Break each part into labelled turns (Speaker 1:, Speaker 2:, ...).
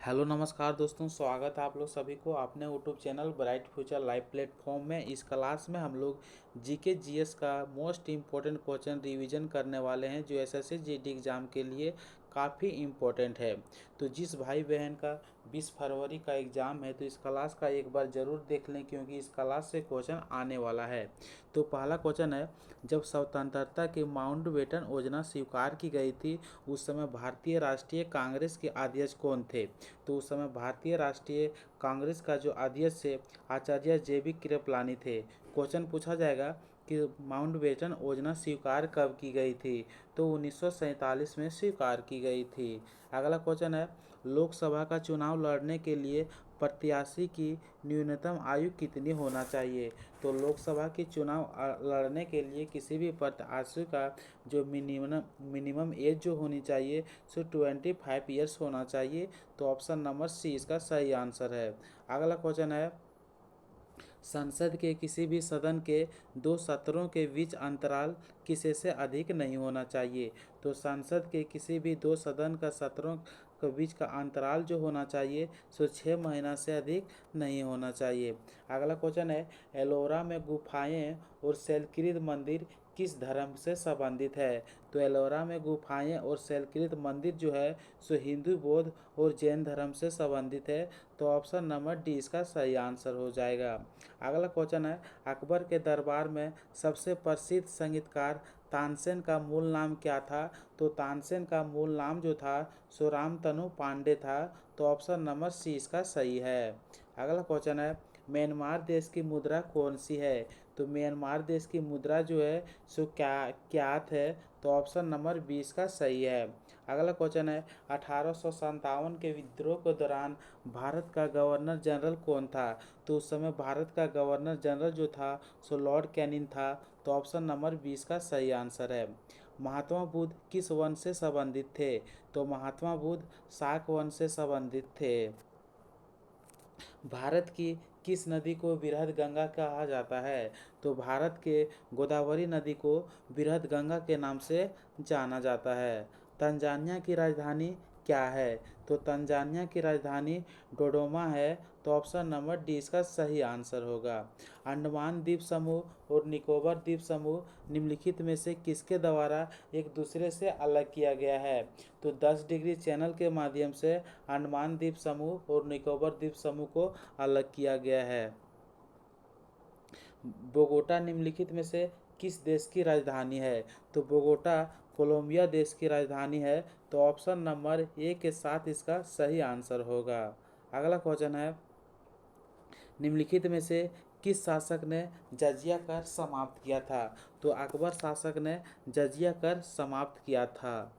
Speaker 1: Hello नमस्कार दोस्तों, स्वागत है आप लोग सभी को अपने YouTube channel bright future live platform में। इस क्लास में हम लोग जीके जीएस का मोस्ट इम्पोर्टेंट क्वेश्चन रिवीजन करने वाले हैं जो एसएससी जीडी एग्ज़ाम के लिए काफ़ी इम्पोर्टेंट है। तो जिस भाई बहन का 20 फरवरी का एग्ज़ाम है तो इस क्लास का एक बार ज़रूर देख लें क्योंकि इस क्लास से क्वेश्चन आने वाला है। तो पहला क्वेश्चन है, जब स्वतंत्रता की माउंटबेटन योजना स्वीकार की गई थी उस समय भारतीय राष्ट्रीय कांग्रेस के अध्यक्ष कौन थे? तो उस समय भारतीय राष्ट्रीय कांग्रेस का जो अध्यक्ष थे आचार्य जेबी कृपलानी थे। क्वेश्चन पूछा जाएगा कि माउंटबेटन योजना स्वीकार कब की गई थी? तो 1947 में स्वीकार की गई थी। अगला क्वेश्चन है, लोकसभा का चुनाव लड़ने के लिए प्रत्याशी की न्यूनतम आयु कितनी होना चाहिए? तो लोकसभा की चुनाव लड़ने के लिए किसी भी प्रत्याशी का जो मिनिमम एज जो होनी चाहिए सो 25 ईयर्स होना चाहिए। तो ऑप्शन नंबर सी इसका सही आंसर है। अगला क्वेश्चन है, संसद के किसी भी सदन के दो सत्रों के बीच अंतराल किसी से अधिक नहीं होना चाहिए? तो संसद के किसी भी दो सदन का सत्रों के बीच का अंतराल जो होना चाहिए सो 6 महीना से अधिक नहीं होना चाहिए। अगला क्वेश्चन है, एलोरा में गुफाएं और शैलकृत मंदिर किस धर्म से संबंधित है? तो एलोरा में गुफाएं और शैलकृत मंदिर जो है सो हिंदू, बौद्ध और जैन धर्म से संबंधित है। तो ऑप्शन नंबर डी इसका सही आंसर हो जाएगा। अगला क्वेश्चन है, अकबर के दरबार में सबसे प्रसिद्ध संगीतकार तानसेन का मूल नाम क्या था? तो तानसेन का मूल नाम जो था सो रामतनु पांडे था। तो ऑप्शन नंबर सी इसका सही है। अगला क्वेश्चन है, म्यांमार देश की मुद्रा कौन सी है? तो म्यांमार देश की मुद्रा जो है सो क्यात है। तो ऑप्शन नंबर 20 का सही है। अगला क्वेश्चन है, 1857 के विद्रोह के दौरान भारत का गवर्नर जनरल कौन था? तो उस समय भारत का गवर्नर जनरल जो था सो लॉर्ड कैनिंग था। तो ऑप्शन नंबर 20 का सही आंसर है। महात्मा बुद्ध किस वंश से संबंधित थे? तो महात्मा बुद्ध शाक वंश से संबंधित थे। भारत की किस नदी को बृहद गंगा कहा जाता है? तो भारत के गोदावरी नदी को बृहद गंगा के नाम से जाना जाता है। तंजानिया की राजधानी क्या है? तो तंजानिया की राजधानी डोडोमा है। तो ऑप्शन नंबर डी इसका सही आंसर होगा। अंडमान द्वीप समूह और निकोबार द्वीप समूह निम्नलिखित में से किसके द्वारा एक दूसरे से अलग किया गया है? तो 10 डिग्री चैनल के माध्यम से अंडमान द्वीप समूह और निकोबार द्वीप समूह को अलग किया गया है। बोगोटा निम्नलिखित में से किस देश की राजधानी है? तो बोगोटा कोलंबिया देश की राजधानी है। तो ऑप्शन नंबर ए के साथ इसका सही आंसर होगा। अगला क्वेश्चन है, निम्नलिखित में से किस शासक ने जजिया कर समाप्त किया था? तो अकबर शासक ने जजिया कर समाप्त किया था।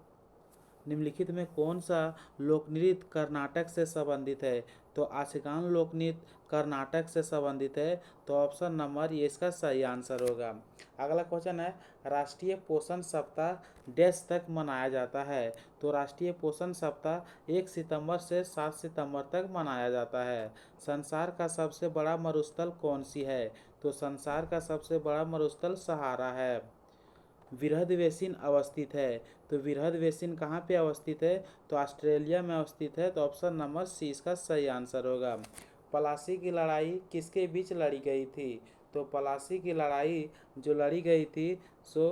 Speaker 1: निम्नलिखित में कौन सा लोक नृत्य कर्नाटक से संबंधित है? तो आशिकान लोक नृत्य कर्नाटक से संबंधित है। तो ऑप्शन नंबर ये इसका सही आंसर होगा। अगला क्वेश्चन है, राष्ट्रीय पोषण सप्ताह डैश तक मनाया जाता है? तो राष्ट्रीय पोषण सप्ताह 1 सितंबर से 7 सितंबर तक मनाया जाता है। संसार का सबसे बड़ा मरुस्थल कौन सी है? तो संसार का सबसे बड़ा मरुस्थल सहारा है। वृहद बेसिन अवस्थित है। तो वृहद बेसिन कहाँ पे अवस्थित है? तो ऑस्ट्रेलिया में अवस्थित है। तो ऑप्शन नंबर सी इसका सही आंसर होगा। पलासी की लड़ाई किसके बीच लड़ी गई थी? तो पलासी की लड़ाई जो लड़ी गई थी सो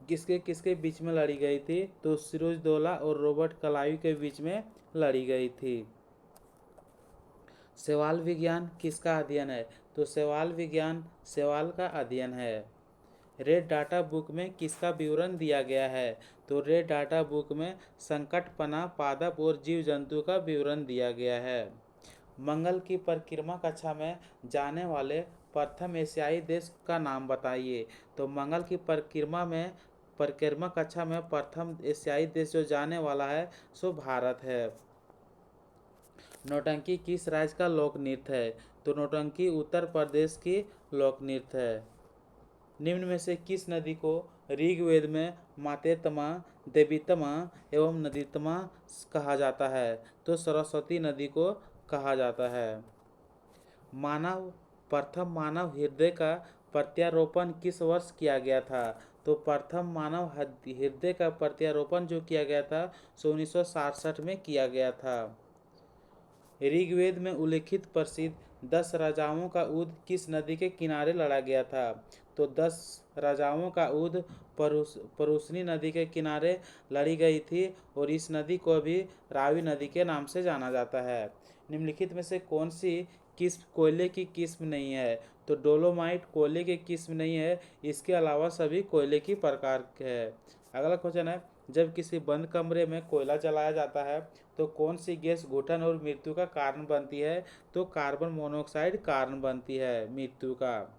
Speaker 1: किसके किसके बीच में लड़ी गई थी? तो सिरोजदौला और रॉबर्ट क्लाइव के बीच में लड़ी गई थी। शैवाल विज्ञान किसका अध्ययन है? तो शैवाल विज्ञान शैवाल का अध्ययन है। रेड डाटा बुक में किसका विवरण दिया गया है? तो रेड डाटा बुक में संकटपना, पादप और जीव जंतु का विवरण दिया गया है। मंगल की परिक्रमा कक्षा में जाने वाले प्रथम एशियाई देश का नाम बताइए। तो मंगल की परिक्रमा कक्षा में प्रथम एशियाई देश जो जाने वाला है सो भारत है। नौटंकी किस राज्य का लोक नृत्य है? तो नौटंकी उत्तर प्रदेश की लोक नृत्य है। निम्न में से किस नदी को ऋग्वेद में मातेतमा, देवीतमा एवं नदीतमा कहा जाता है? तो सरस्वती नदी को कहा जाता है। प्रथम मानव हृदय का प्रत्यारोपण किस वर्ष किया गया था? तो प्रथम मानव हृदय का प्रत्यारोपण जो किया गया था सो 1967 में किया गया था। ऋग्वेद में उल्लिखित प्रसिद्ध 10 राजाओं का युद्ध किस नदी के किनारे लड़ा गया था? तो 10 राजाओं का युद्ध परुशनी नदी के किनारे लड़ी गई थी और इस नदी को भी रावी नदी के नाम से जाना जाता है। निम्नलिखित में से कौन सी किस्म कोयले की किस्म नहीं है? तो डोलोमाइट कोयले की किस्म नहीं है, इसके अलावा सभी कोयले की प्रकार है। अगला क्वेश्चन है, जब किसी बंद कमरे में कोयला जलाया जाता है तो कौन सी गैस घुटन और मृत्यु का कारण बनती है? तो कार्बन मोनोऑक्साइड कारण बनती है मृत्यु का।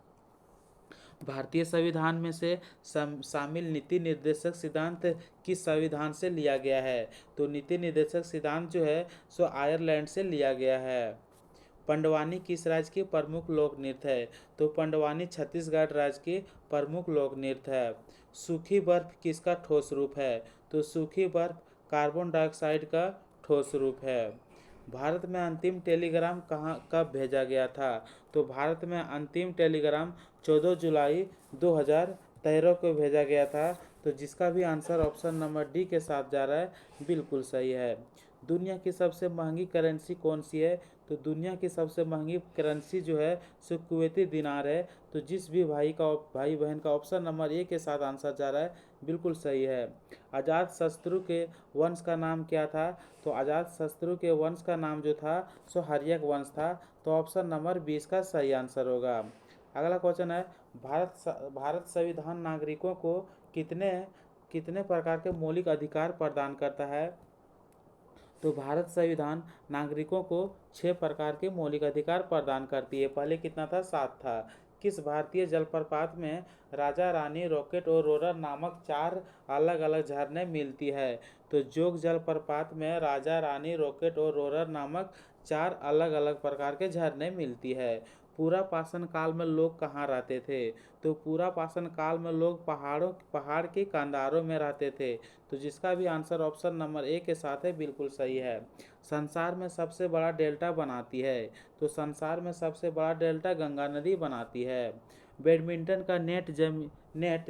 Speaker 1: भारतीय संविधान में से शामिल नीति निर्देशक सिद्धांत किस संविधान से लिया गया है? तो नीति निर्देशक सिद्धांत जो है सो आयरलैंड से लिया गया है। पंडवानी किस राज्य की प्रमुख लोक नृत्य है? तो पंडवानी छत्तीसगढ़ राज्य की प्रमुख लोक नृत्य है। सूखी बर्फ किसका ठोस रूप है? तो सूखी बर्फ कार्बन डाइऑक्साइड का ठोस रूप है। भारत में अंतिम टेलीग्राम कब भेजा गया था? तो भारत में अंतिम टेलीग्राम 14 जुलाई 2013 को भेजा गया था। तो जिसका भी आंसर ऑप्शन नंबर डी के साथ जा रहा है बिल्कुल सही है। दुनिया की सबसे महंगी करेंसी कौन सी है? तो दुनिया की सबसे महंगी करेंसी जो है सो कुवैती दिनार है। तो जिस भी भाई बहन का ऑप्शन नंबर ए के साथ आंसर जा रहा है बिल्कुल सही है। अजात शत्रु के वंश का नाम क्या था? तो अजात शत्रु के वंश का नाम जो था सो हर्यक वंश था। तो ऑप्शन नंबर 20 का सही आंसर होगा। अगला क्वेश्चन है, भारत संविधान नागरिकों को कितने कितने प्रकार के मौलिक अधिकार प्रदान करता है? तो भारत संविधान नागरिकों को 6 प्रकार के मौलिक अधिकार प्रदान करती है। पहले कितना था? 7 था। किस भारतीय जलप्रपात में राजा रानी रॉकेट और रोरर नामक 4 अलग अलग झरने मिलती है? तो जोग जलप्रपात में राजा रानी रॉकेट और रोरर नामक 4 अलग अलग प्रकार के झरने मिलती है। पूरा पाषाण काल में लोग कहाँ रहते थे? तो पूरा पाषाण काल में लोग पहाड़ के कंधारों में रहते थे। तो जिसका भी आंसर ऑप्शन नंबर ए के साथ है बिल्कुल सही है। संसार में सबसे बड़ा डेल्टा बनाती है? तो संसार में सबसे बड़ा डेल्टा गंगा नदी बनाती है। बैडमिंटन का नेट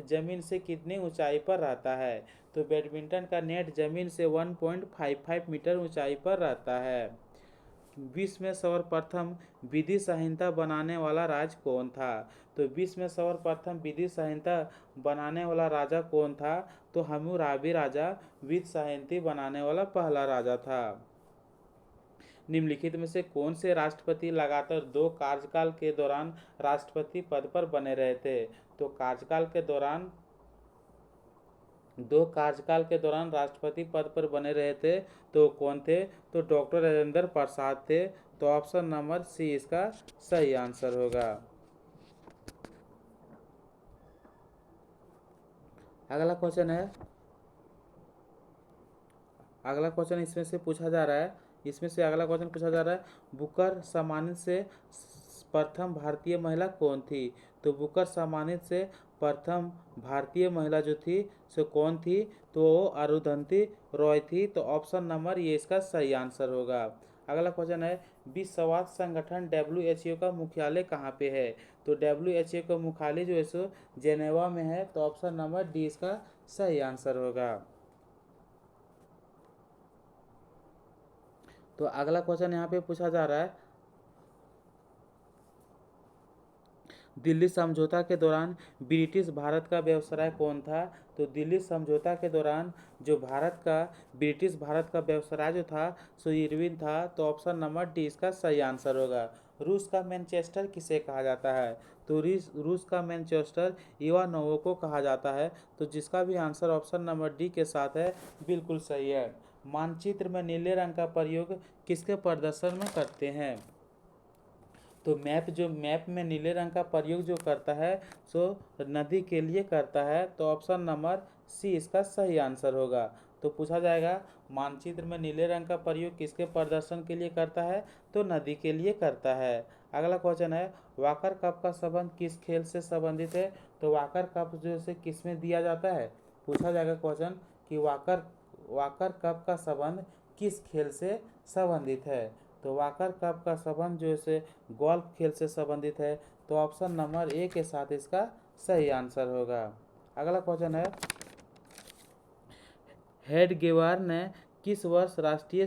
Speaker 1: जमीन से कितनी ऊंचाई पर रहता है? तो बैडमिंटन का नेट जमीन से 1.55 मीटर ऊंचाई पर रहता है। विश्व में सर्वप्रथम विधि संहिता बनाने वाला राज्य कौन था? तो विश्व में सर्वप्रथम विधि संहिता बनाने वाला राजा कौन था? तो हम्मुराबी राजा विधि संहिता बनाने वाला पहला राजा था। निम्नलिखित में से कौन से राष्ट्रपति लगातार 2 कार्यकाल के दौरान राष्ट्रपति पद पर बने रहे थे? तो दो कार्यकाल के दौरान राष्ट्रपति पद पर बने रहे थे तो कौन थे? तो डॉक्टर राजेंद्र प्रसाद थे। तो ऑप्शन नंबर सी इसका सही आंसर होगा। अगला क्वेश्चन इसमें से पूछा जा रहा है अगला क्वेश्चन पूछा जा रहा है, बुकर सम्मानित से प्रथम भारतीय महिला कौन थी? तो बुकर सम्मानित से प्रथम भारतीय महिला जो थी सो कौन थी? तो वो अरुंधति रॉय थी। तो ऑप्शन नंबर ये इसका सही आंसर होगा। अगला क्वेश्चन है, विश्व स्वास्थ्य संगठन WHO का मुख्यालय कहाँ पे है? तो WHO का मुख्यालय जो है सो जेनेवा में है। तो ऑप्शन नंबर डी इसका सही आंसर होगा। तो अगला क्वेश्चन यहाँ पे पूछा जा रहा है, दिल्ली समझौता के दौरान ब्रिटिश भारत का व्यवसाय कौन था? तो दिल्ली समझौता के दौरान जो ब्रिटिश भारत का व्यवसाय जो था सो इरविन था। तो ऑप्शन नंबर डी इसका सही आंसर होगा। रूस का मैनचेस्टर किसे कहा जाता है? तो रूस का मैनचेस्टर इवानोवो को कहा जाता है। तो जिसका भी आंसर ऑप्शन नंबर डी के साथ है बिल्कुल सही है। मानचित्र में नीले रंग का प्रयोग किसके प्रदर्शन में करते हैं? तो मैप में नीले रंग का प्रयोग जो करता है सो नदी के लिए करता है। तो ऑप्शन नंबर सी इसका सही आंसर होगा। तो पूछा जाएगा, मानचित्र में नीले रंग का प्रयोग किसके प्रदर्शन के लिए करता है? तो नदी के लिए करता है। अगला क्वेश्चन है, वाकर कप का संबंध किस खेल से संबंधित है? तो वाकर कप जो है किस में दिया जाता है? पूछा जाएगा क्वेश्चन कि वाकर कप का संबंध किस खेल से संबंधित है? तो वाकर कप का संबंध जो है गोल्फ खेल से संबंधित है। तो ऑप्शन नंबर ए के साथ इसका सही आंसर होगा। अगला क्वेश्चन है, हेडगेवार ने किस वर्ष राष्ट्रीय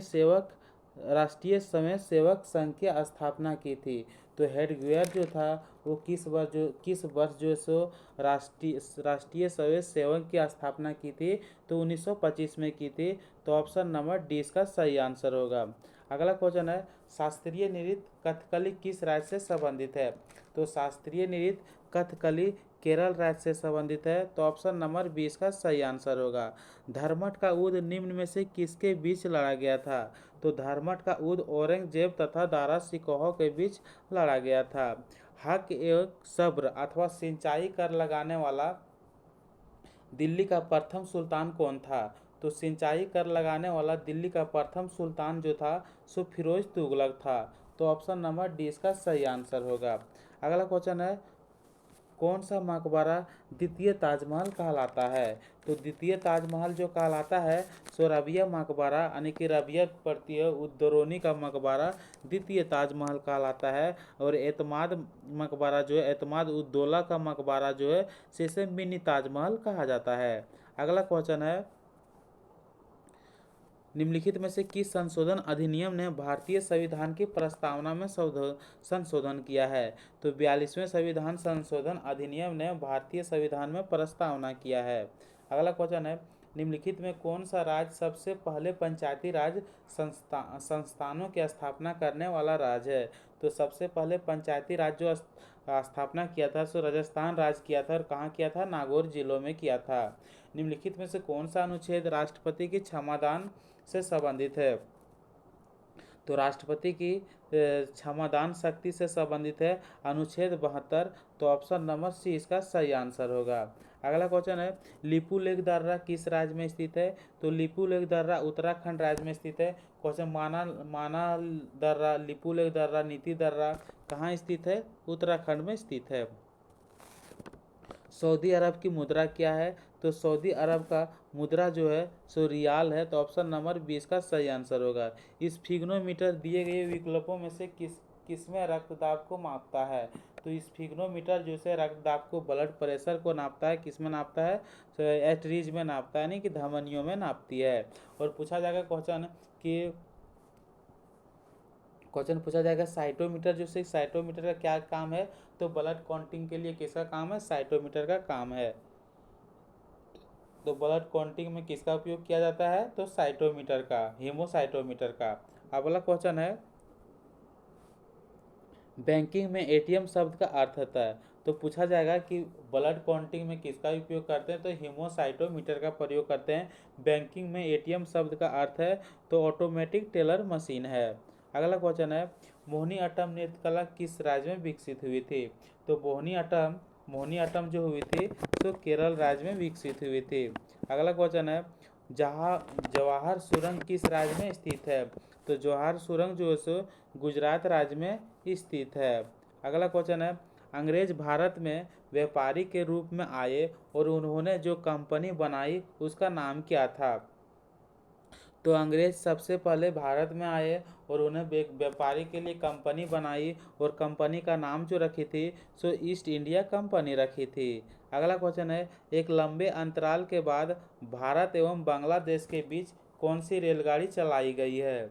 Speaker 1: स्वयं सेवक संघ की स्थापना की थी? तो हेडगेवार जो था वो किस वर्ष जो है सो राष्ट्रीय स्वयं सेवक की स्थापना की थी? तो 1925 में की थी। तो ऑप्शन नंबर डी इसका सही आंसर होगा। अगला क्वेश्चन है, शास्त्रीय नृत्य कथकली किस राज्य से संबंधित है? तो शास्त्रीय नृत्य कथकली केरल राज्य से संबंधित है। तो ऑप्शन नंबर 20 का सही आंसर होगा। धर्मठ का युद्ध निम्न में से किसके बीच लड़ा गया था? तो धर्मठ का युद्ध औरंगजेब तथा दारा सिकोह के बीच लड़ा गया था। हक एवं सब्र अथवा सिंचाई कर लगाने वाला दिल्ली का प्रथम सुल्तान कौन था? तो सिंचाई कर लगाने वाला दिल्ली का प्रथम सुल्तान जो था सो फिरोज तुगलक था। तो ऑप्शन नंबर डी इसका सही आंसर होगा। अगला क्वेश्चन है, कौन सा मकबरा द्वितीय ताजमहल कहलाता है? तो द्वितीय ताजमहल जो कहलाता है सो रबिया मकबरा यानी कि रबिया प्रतीय उद्दौरानी का मकबरा द्वितीय ताजमहल कहलाता है। और एतमाद मकबरा जो है, एतमाद उद्दौला का मकबरा जो है इसे मिनी ताजमहल कहा जाता है। अगला क्वेश्चन है, निम्नलिखित में से किस संशोधन अधिनियम ने भारतीय संविधान की प्रस्तावना में संशोधन किया है? तो 42वें संविधान संशोधन अधिनियम ने भारतीय संविधान में प्रस्तावना किया है। अगला क्वेश्चन है, निम्नलिखित में कौन सा राज्य सबसे पहले पंचायती राज संस्थानों की स्थापना करने वाला राज्य है? तो सबसे पहले पंचायती राज जो स्थापना किया था सो राजस्थान राज्य किया था। और कहाँ किया था? नागौर जिलों में किया था। निम्नलिखित में से कौन सा अनुच्छेद राष्ट्रपति की क्षमादान से संबंधित है? तो राष्ट्रपति की क्षमादान शक्ति से संबंधित है अनुच्छेद 72। तो ऑप्शन नंबर सी इसका सही आंसर होगा। अगला क्वेश्चन है, लिपुलेख दर्रा किस राज्य में स्थित है? तो लिपुलेख दर्रा उत्तराखंड राज्य में स्थित है। क्वेश्चन, माना दर्रा, लिपुलेख दर्रा, नीति दर्रा कहाँ स्थित है? उत्तराखंड में स्थित है। सऊदी अरब की मुद्रा क्या है? तो सऊदी अरब का मुद्रा जो है सो रियाल है। तो ऑप्शन नंबर 20 का सही आंसर होगा। स्फिग्नोमीटर दिए गए विकल्पों में से किसमें रक्तदाब को मापता है? तो स्फिग्नोमीटर जो है रक्तदाब को, ब्लड प्रेशर को नापता है। किसमें नापता है? तो एटरीज में नापता है, यानी कि धमनियों में नापती है। और पूछा जाएगा क्वेश्चन पूछा जाएगा साइटोमीटर जो से, साइटोमीटर का क्या काम है? तो ब्लड काउंटिंग के लिए किसका काम है? साइटोमीटर का काम है। तो ब्लड काउंटिंग में किसका उपयोग किया जाता है? तो साइटोमीटर का, हीमोसाइटोमीटर का। अगला क्वेश्चन है, बैंकिंग में एटीएम शब्द का अर्थ होता है। तो पूछा जाएगा कि ब्लड काउंटिंग में किसका उपयोग करते हैं? तो हीमोसाइटोमीटर का प्रयोग करते हैं। बैंकिंग में एटीएम शब्द का अर्थ है तो ऑटोमेटिक टेलर मशीन है। अगला क्वेश्चन है, मोहिनीअट्टम नृत्य कला किस राज्य में विकसित हुई थी? तो मोहिनीअट्टम जो हुई थी तो केरल राज्य में विकसित हुई थी। अगला क्वेश्चन है, जवाहर सुरंग किस राज्य में स्थित है? तो जवाहर सुरंग जो है सो गुजरात राज्य में स्थित है। अगला क्वेश्चन है, अंग्रेज भारत में व्यापारी के रूप में आए और उन्होंने जो कंपनी बनाई उसका नाम क्या था? तो अंग्रेज सबसे पहले भारत में आए और उन्हें व्यापारी के लिए कंपनी बनाई और कंपनी का नाम जो रखी थी सो ईस्ट इंडिया कंपनी रखी थी। अगला क्वेश्चन है, एक लंबे अंतराल के बाद भारत एवं बांग्लादेश के बीच कौन सी रेलगाड़ी चलाई गई है?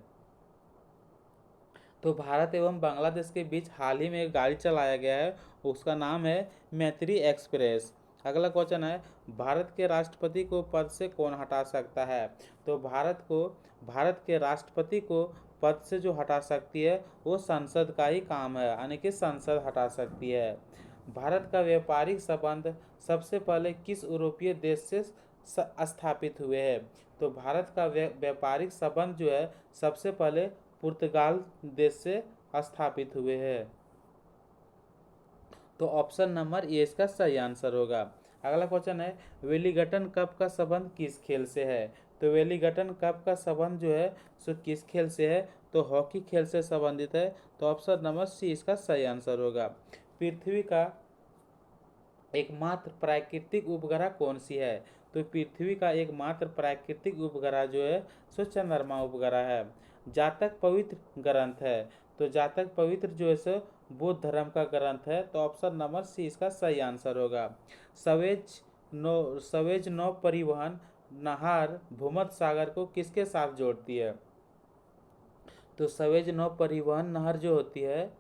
Speaker 1: तो भारत एवं बांग्लादेश के बीच हाल ही में एक गाड़ी चलाया गया है, उसका नाम है मैत्री एक्सप्रेस। अगला क्वेश्चन है, भारत के राष्ट्रपति को पद से कौन हटा सकता है? तो भारत के राष्ट्रपति को पद से जो हटा सकती है वो संसद का ही काम है, यानी कि संसद हटा सकती है। भारत का व्यापारिक संबंध सबसे पहले किस यूरोपीय देश से स्थापित हुए हैं? तो भारत का व्यापारिक संबंध जो है सबसे पहले पुर्तगाल देश से स्थापित हुए हैं। तो ऑप्शन नंबर ए इसका सही आंसर होगा। अगला क्वेश्चन है, वेलिंगटन कप का संबंध किस खेल से है? तो वेलिंगटन कप का संबंध जो है सो किस खेल से है? तो हॉकी खेल से संबंधित है। तो ऑप्शन नंबर सी इसका सही आंसर होगा। पृथ्वी का एकमात्र प्राकृतिक उपग्रह कौन सी है? तो पृथ्वी का एकमात्र प्राकृतिक उपग्रह जो है सो चंद्रमा उपग्रह है। जातक पवित्र ग्रंथ है। तो जातक पवित्र जो है सो बौद्ध धर्म का ग्रंथ है। तो ऑप्शन नंबर सी इसका सही आंसर होगा। स्वेज सवेज नौ परिवहन नहर भूमध्य सागर को किसके साथ जोड़ती है? तो सवेज नौ परिवहन नहर जो होती है,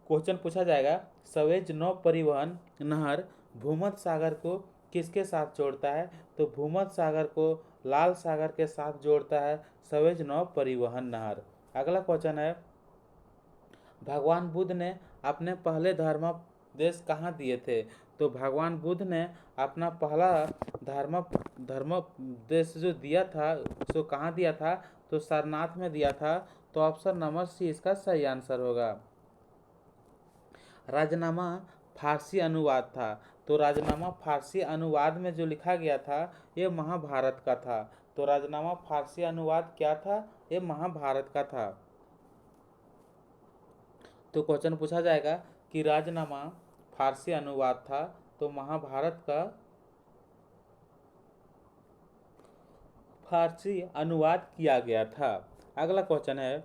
Speaker 1: क्वेश्चन पूछा जाएगा सवेज नौ परिवहन नहर भूमध्य सागर को किसके साथ जोड़ता है? तो भूमध्य सागर को लाल सागर के साथ जोड़ता है सवेज नौ परिवहन नहर। अगला क्वेश्चन है, भगवान बुद्ध ने अपने पहले धर्मोपदेश कहाँ दिए थे? तो भगवान बुद्ध ने अपना पहला धर्मोपदेश जो दिया था सो कहाँ दिया था? तो सारनाथ में दिया था। तो ऑप्शन नंबर सी इसका सही आंसर होगा। राजनामा फारसी अनुवाद था। तो राजनामा फारसी अनुवाद में जो लिखा गया था ये महाभारत का था। तो राजनामा फारसी अनुवाद क्या था? ये महाभारत का था। तो क्वेश्चन पूछा जाएगा कि राजनामा फारसी अनुवाद था तो महाभारत का फारसी अनुवाद किया गया था। अगला क्वेश्चन है,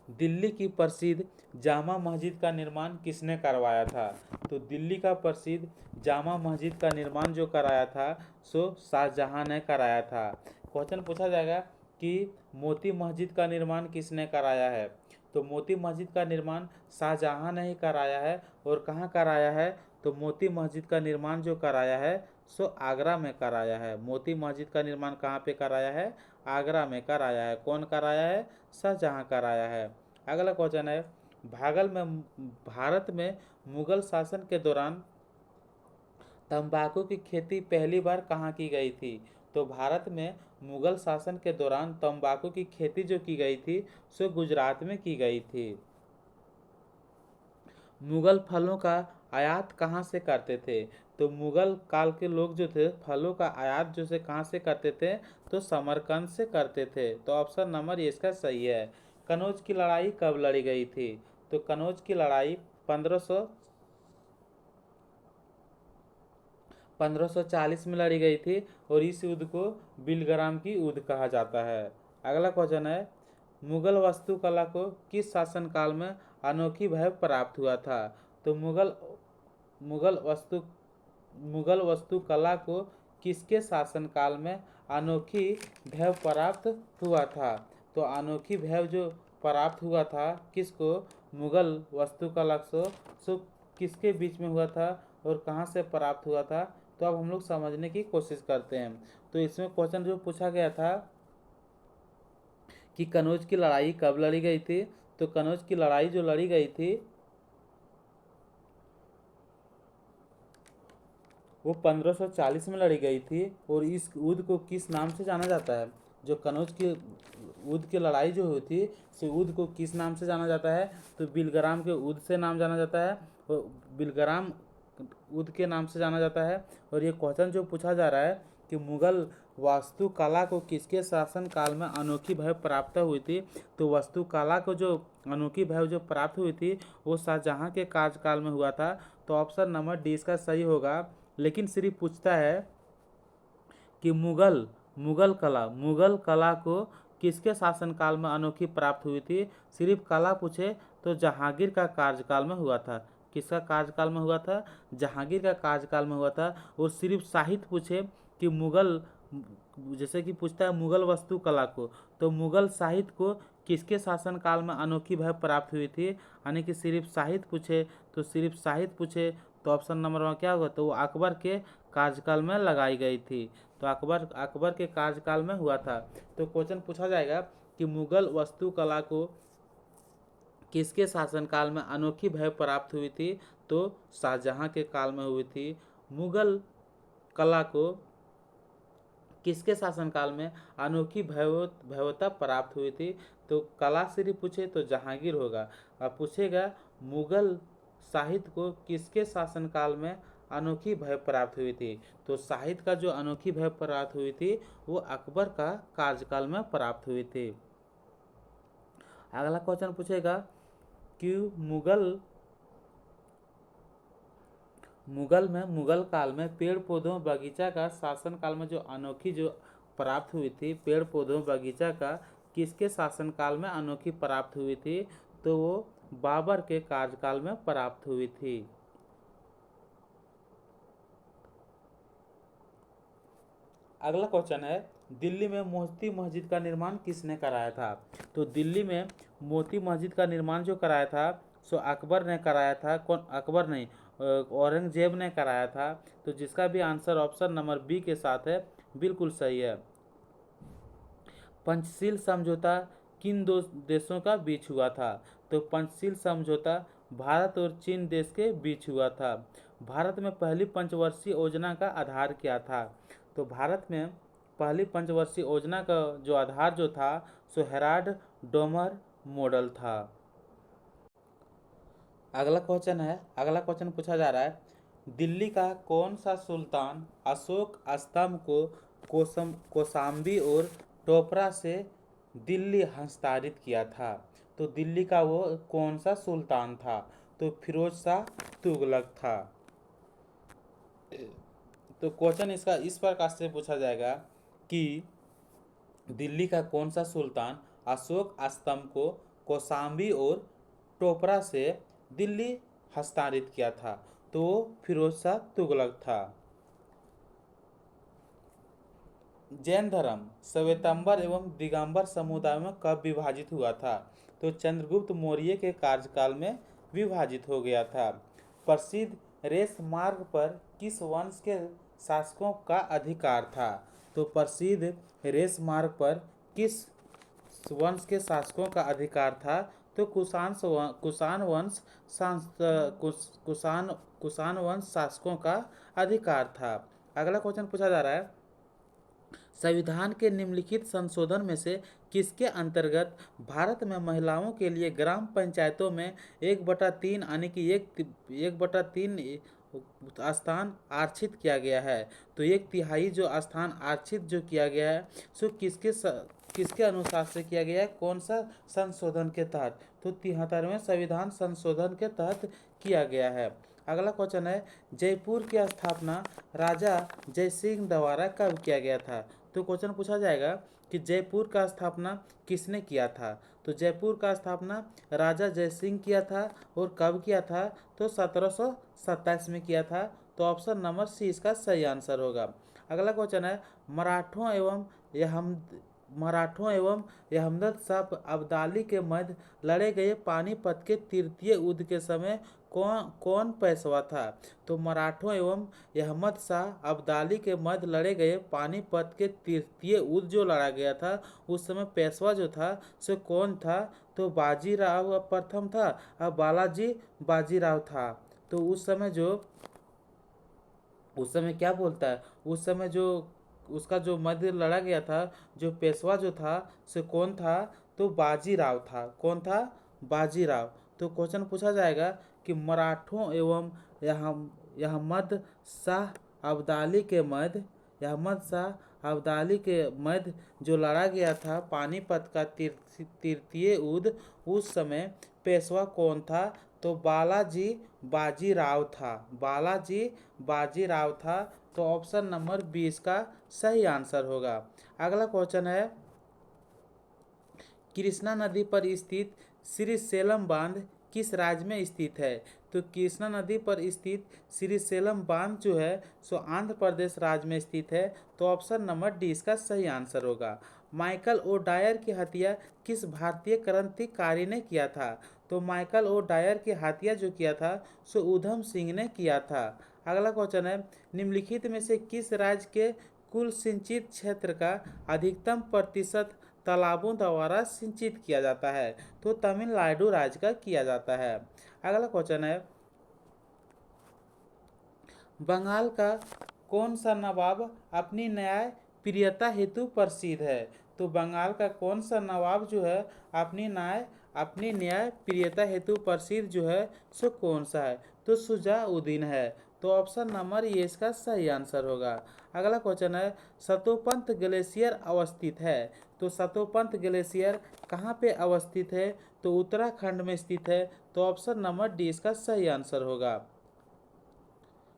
Speaker 1: दिल्ली की प्रसिद्ध जामा मस्जिद का निर्माण किसने करवाया था? तो दिल्ली का प्रसिद्ध जामा मस्जिद का निर्माण जो कराया था सो शाहजहां ने कराया था। क्वेश्चन पूछा जाएगा कि मोती मस्जिद का निर्माण किसने कराया है? तो मोती मस्जिद का निर्माण शाहजहां ने ही कराया है। और कहाँ कराया है? तो मोती मस्जिद का निर्माण जो कराया है सो आगरा में कराया है। मोती मस्जिद का निर्माण कहाँ पे कराया है? आगरा में कराया है। कौन कराया है? शाहजहां कराया है। अगला क्वेश्चन है, भारत में मुगल शासन के दौरान तंबाकू की खेती पहली बार कहाँ की गई थी? तो भारत में मुगल शासन के दौरान तंबाकू की खेती जो की गई थी सो गुजरात में की गई थी। मुगल फलों का आयात कहाँ से करते थे? तो मुगल काल के लोग जो थे फलों का आयात जो से कहाँ से करते थे? तो समरकंद से करते थे। तो ऑप्शन नंबर ये इसका सही है। कनौज की लड़ाई कब लड़ी गई थी? तो कनौज की लड़ाई 1540 में लड़ी गई थी और इस युद्ध को बिलग्राम की युद्ध कहा जाता है। अगला क्वेश्चन है, मुगल वास्तुकला को किस शासनकाल में अनोखी भव्य प्राप्त हुआ था? तो मुगल वास्तुकला को किसके शासनकाल में अनोखी भव्य प्राप्त हुआ था? तो अनोखी भव्य जो प्राप्त हुआ था किसको? मुगल वास्तुकला सो किसके बीच में हुआ था और कहाँ से प्राप्त हुआ था? तो अब हम लोग समझने की कोशिश करते हैं। तो इसमें क्वेश्चन जो पूछा गया था कि कनौज की लड़ाई कब लड़ी गई थी? तो कनौज की लड़ाई जो लड़ी गई थी वो 1540 में लड़ी गई थी। और इस युद्ध को किस नाम से जाना जाता है? जो कनौज की युद्ध की लड़ाई जो हुई थी इस युद्ध को किस नाम से जाना जाता है? तो बिलग्राम के युद्ध से नाम जाना जाता है और बिलग्राम युद्ध के नाम से जाना जाता है। और ये क्वेश्चन जो पूछा जा रहा है कि मुगल वास्तुकला को किसके शासन काल में अनोखी भव्य प्राप्त हुई थी? तो वास्तुकला को जो अनोखी भव्य जो प्राप्त हुई थी वो शाहजहां के कार्यकाल में हुआ था। तो ऑप्शन नंबर डी इसका सही होगा। लेकिन सिर्फ पूछता है कि मुगल कला को किसके शासनकाल में अनोखी प्राप्त हुई थी? सिर्फ कला पूछे तो जहांगीर का कार्यकाल में हुआ था। किसका कार्यकाल में हुआ था? जहांगीर का कार्यकाल में हुआ था। और सिर्फ साहित्य पूछे कि मुगल, जैसे कि पूछता है मुगल वास्तुकला को, तो मुगल साहित्य को किसके शासनकाल में अनोखी भव्य प्राप्त हुई थी? यानी कि सिर्फ साहित्य पूछे तो तो ऑप्शन नंबर वन क्या होगा? तो वो अकबर के कार्यकाल में लगाई गई थी। तो अकबर के कार्यकाल में हुआ था। तो क्वेश्चन पूछा जाएगा कि मुगल वास्तुकला को किसके शासनकाल में अनोखी भव्य प्राप्त हुई थी? तो शाहजहां के काल में हुई थी। मुगल कला को किसके शासनकाल में अनोखी भव्यता प्राप्त हुई थी? तो कला सिर्फ पूछे तो जहांगीर होगा। अब पूछेगा मुगल साहित्य को किसके शासनकाल में अनोखी भव्य प्राप्त हुई थी? तो साहित्य का जो अनोखी भव्य प्राप्त हुई थी वो अकबर का कार्यकाल में प्राप्त हुई थी। अगला क्वेश्चन पूछेगा कि मुगल काल में पेड़ पौधों बगीचा का शासन काल में जो अनोखी जो प्राप्त हुई थी पेड़ पौधों बगीचा का किसके शासन काल में अनोखी प्राप्त हुई थी? तो वो बाबर के कार्यकाल में प्राप्त हुई थी। अगला क्वेश्चन है, दिल्ली में मोती मस्जिद का निर्माण किसने कराया था? तो दिल्ली में मोती मस्जिद का निर्माण जो कराया था सो अकबर ने कराया था। कौन? अकबर नहीं, औरंगजेब ने कराया था। तो जिसका भी आंसर ऑप्शन नंबर बी के साथ है, बिल्कुल सही है। पंचशील समझौता किन दो देशों का बीच हुआ था? तो पंचशील समझौता भारत और चीन देश के बीच हुआ था। भारत में पहली पंचवर्षीय योजना का आधार क्या था? तो भारत में पहली पंचवर्षीय योजना का जो आधार जो था सो हेराल्ड डोमर मॉडल था। अगला क्वेश्चन पूछा जा रहा है, दिल्ली का कौन सा सुल्तान अशोक स्तंभ को कौशाम्बी और टोपरा से दिल्ली हस्तांतरित किया था? तो दिल्ली का वो कौन सा सुल्तान था? तो फिरोज शाह तुगलक था। तो क्वेश्चन इसका इस प्रकार से पूछा जाएगा कि दिल्ली का कौन सा सुल्तान अशोक स्तंभ को कौशाम्बी और टोपरा से दिल्ली हस्तांतरित किया था? तो फिरोज शाह तुगलक था। जैन धर्म श्वेतांबर एवं दिगंबर समुदाय में कब विभाजित हुआ था? तो चंद्रगुप्त मौर्य के कार्यकाल में विभाजित हो गया था। प्रसिद्ध रेस मार्ग पर किस वंश के शासकों का अधिकार था? तो प्रसिद्ध रेस मार्ग पर किस वंश के शासकों का अधिकार था? तो कुषाण वंश शासकों का अधिकार था। अगला क्वेश्चन पूछा जा रहा है, संविधान के निम्नलिखित संशोधन में से किसके अंतर्गत भारत में महिलाओं के लिए ग्राम पंचायतों में 1/3 यानी कि 1/3 स्थान आरक्षित किया गया है? तो 1/3 जो स्थान आरक्षित जो किया गया है सो किसके अनुसार से किया गया है? कौन सा संशोधन के तहत? तो 73वें संविधान संशोधन के तहत किया गया है। अगला क्वेश्चन है, जयपुर की स्थापना राजा जयसिंह द्वारा कब किया गया था? तो क्वेश्चन पूछा जाएगा कि जयपुर का स्थापना किसने किया था? तो जयपुर का स्थापना राजा जयसिंह किया था। और कब किया था? तो 1727 में किया था। तो ऑप्शन नंबर सी इसका सही आंसर होगा। अगला क्वेश्चन है, मराठों एवं अहमद शाह अब्दाली के मध्य लड़े गए पानीपत के तृतीय युद्ध के समय कौन पेशवा था? तो मराठों एवं अहमद शाह अब्दाली के मध्य लड़े गए पानीपत के तृतीय युद्ध जो लड़ा गया था उस समय पेशवा जो था सो कौन था? तो बाजीराव प्रथम था और बालाजी बाजीराव था। तो उस समय क्या बोलता है, उस समय जो उसका जो मध्य लड़ा गया था जो पेशवा जो था सो कौन था? तो बाजीराव था। कौन था? बाजीराव। तो क्वेश्चन पूछा जाएगा कि मराठों एवं अहमद शाह अब्दाली के मध्य जो लड़ा गया था पानीपत का तृतीय युद्ध उस समय पेशवा कौन था? तो बालाजी बाजीराव था। बालाजी बाजीराव था। तो ऑप्शन नंबर 20 का सही आंसर होगा। अगला क्वेश्चन है, कृष्णा नदी पर स्थित श्रीशैलम बांध किस राज्य में स्थित है? तो कृष्णा नदी पर स्थित श्रीशैलम बांध जो है सो आंध्र प्रदेश राज्य में स्थित है। तो ऑप्शन नंबर डी इसका सही आंसर होगा। माइकल ओ डायर की हत्या किस भारतीय क्रांतिकारी ने किया था? तो माइकल ओ डायर की हत्या जो किया था सो उधम सिंह ने किया था। अगला क्वेश्चन है, निम्नलिखित में से किस राज्य के कुल सिंचित क्षेत्र का अधिकतम प्रतिशत तालाबों द्वारा सिंचित किया जाता है? तो तमिलनाडु राज्य का किया जाता है। अगला क्वेश्चन है, बंगाल का कौन सा नवाब अपनी न्याय प्रियता हेतु प्रसिद्ध है? तो बंगाल का कौन सा नवाब जो है अपनी न्याय प्रियता हेतु प्रसिद्ध जो है सो कौन सा है? तो शुजाउद्दीन है। तो ऑप्शन नंबर ये इसका सही आंसर होगा। अगला क्वेश्चन है, सतोपंथ ग्लेशियर अवस्थित है। तो सतोपंथ ग्लेशियर कहाँ पे अवस्थित है? तो उत्तराखंड में स्थित है। तो ऑप्शन नंबर डी इसका सही आंसर होगा।